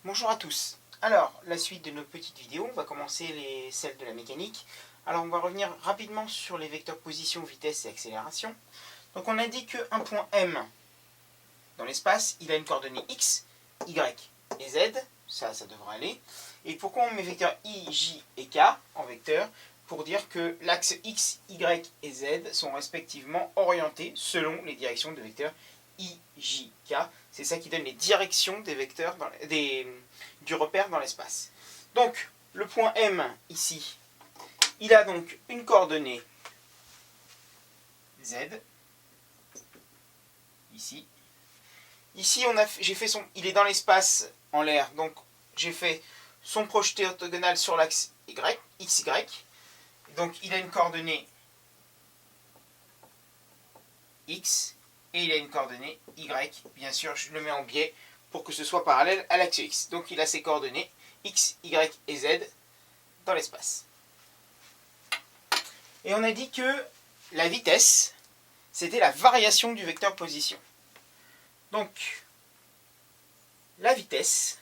Bonjour à tous. Alors, la suite de nos petites vidéos, on va commencer celles de la mécanique. Alors, on va revenir rapidement sur les vecteurs position, vitesse et accélération. Donc, on a dit qu'un point M dans l'espace, il a une coordonnée X, Y et Z. Ça devrait aller. Et pourquoi on met vecteurs I, J et K en vecteur? Pour dire que l'axe X, Y et Z sont respectivement orientés selon les directions de vecteurs I, J, K. C'est ça qui donne les directions des vecteurs du repère dans l'espace. Donc, le point M, ici, il a donc une coordonnée Z, ici. Ici, il est dans l'espace en l'air, donc j'ai fait son projeté orthogonal sur l'axe Y, XY. Donc, il a une coordonnée X, et il a une coordonnée Y. Bien sûr, je le mets en biais pour que ce soit parallèle à l'axe X. Donc, il a ses coordonnées X, Y et Z dans l'espace. Et on a dit que la vitesse, c'était la variation du vecteur position. Donc, la vitesse,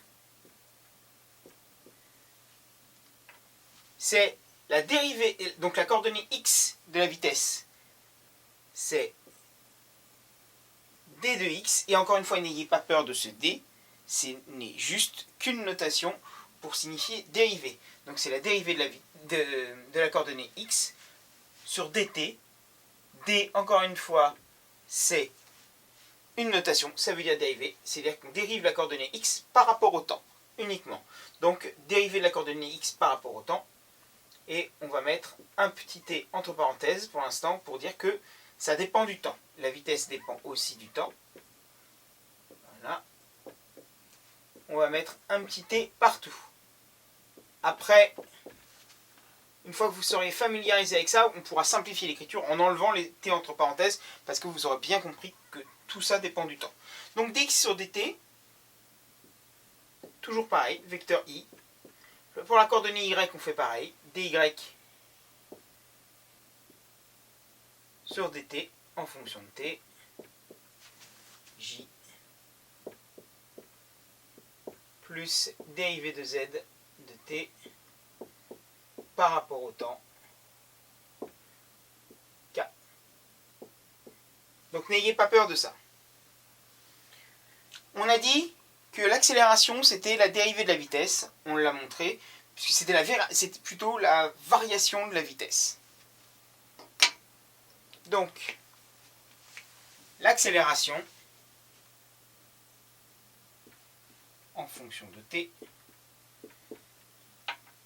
c'est la dérivée, donc la coordonnée X de la vitesse, c'est d de x, et encore une fois, n'ayez pas peur de ce d, ce n'est juste qu'une notation pour signifier dérivée. Donc c'est la dérivée de la coordonnée x sur dt. D, encore une fois, c'est une notation, ça veut dire dérivée, c'est-à-dire qu'on dérive la coordonnée x par rapport au temps, uniquement. Donc dérivée de la coordonnée x par rapport au temps, et on va mettre un petit t entre parenthèses pour l'instant pour dire que ça dépend du temps. La vitesse dépend aussi du temps. Voilà. On va mettre un petit t partout. Après, une fois que vous serez familiarisé avec ça, on pourra simplifier l'écriture en enlevant les t entre parenthèses, parce que vous aurez bien compris que tout ça dépend du temps. Donc dx sur dt, toujours pareil, vecteur i. Pour la coordonnée y, on fait pareil, dy sur dt en fonction de t, j plus dérivée de z de t par rapport au temps, k. Donc n'ayez pas peur de ça. On a dit que l'accélération, c'était la dérivée de la vitesse, on l'a montré, puisque c'était plutôt la variation de la vitesse. Donc, l'accélération, en fonction de t,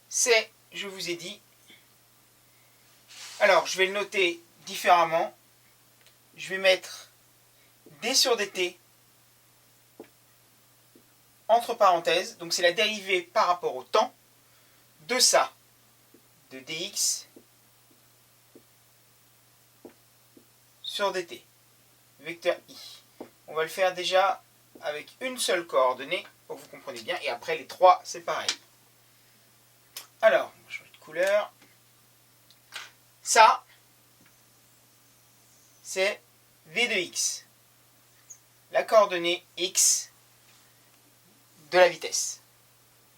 c'est, je vous ai dit, alors je vais le noter différemment, je vais mettre d sur dt entre parenthèses, donc c'est la dérivée par rapport au temps de ça, de dx sur dt, vecteur i. On va le faire déjà avec une seule coordonnée, pour que vous compreniez bien, et après les trois, c'est pareil. Alors, on va changer de couleur. Ça, c'est v de x, la coordonnée x de la vitesse.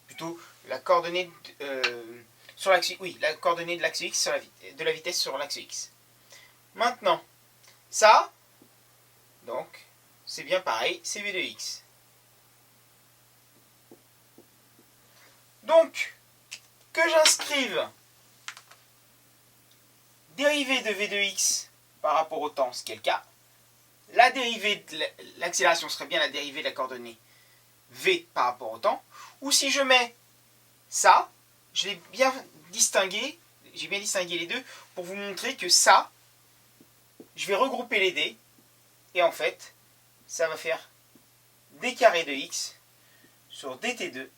Plutôt la coordonnée sur l'axe, oui, la coordonnée de l'axe x de la vitesse sur l'axe x. Maintenant, ça, donc, c'est bien pareil, c'est v de x. Donc, que j'inscrive dérivée de v de x par rapport au temps, ce qui est le cas, la dérivée de l'accélération serait bien la dérivée de la coordonnée v par rapport au temps, ou si je mets ça, j'ai bien distingué les deux pour vous montrer que ça, je vais regrouper les d, et en fait, ça va faire d carré de x sur dt2.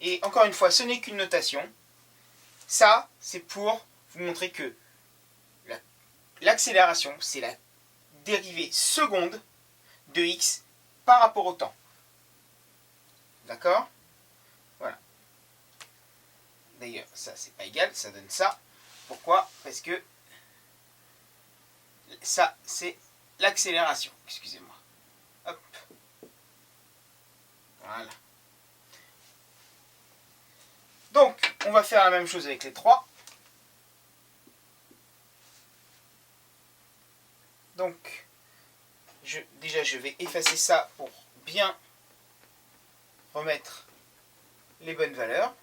Et encore une fois, ce n'est qu'une notation. Ça, c'est pour vous montrer que l'accélération, c'est la dérivée seconde de x par rapport au temps. D'accord? Voilà. D'ailleurs, ça, c'est pas égal, ça donne ça. Pourquoi? Parce que ça, c'est l'accélération. Excusez-moi. Hop. Voilà. Donc, on va faire la même chose avec les 3. Donc, déjà, je vais effacer ça pour bien remettre les bonnes valeurs.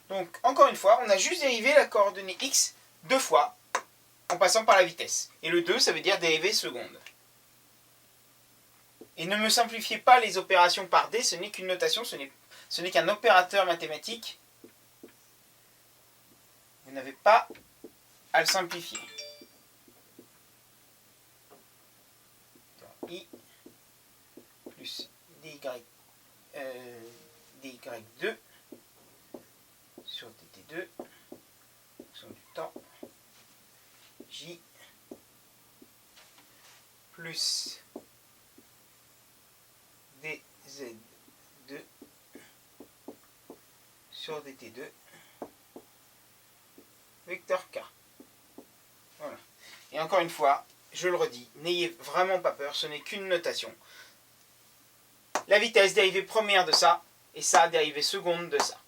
Donc, encore une fois, on a juste dérivé la coordonnée x 2 fois en passant par la vitesse. Et le 2, ça veut dire dérivée seconde. Et ne me simplifiez pas les opérations par d, ce n'est qu'une notation, ce n'est qu'un opérateur mathématique. Vous n'avez pas à le simplifier. I plus dy2 sur dt2, fonction du temps, j plus dz2 sur dt2 vecteur k. Voilà. Et encore une fois, je le redis, n'ayez vraiment pas peur, ce n'est qu'une notation. La vitesse dérivée première de ça, et ça dérivée seconde de ça.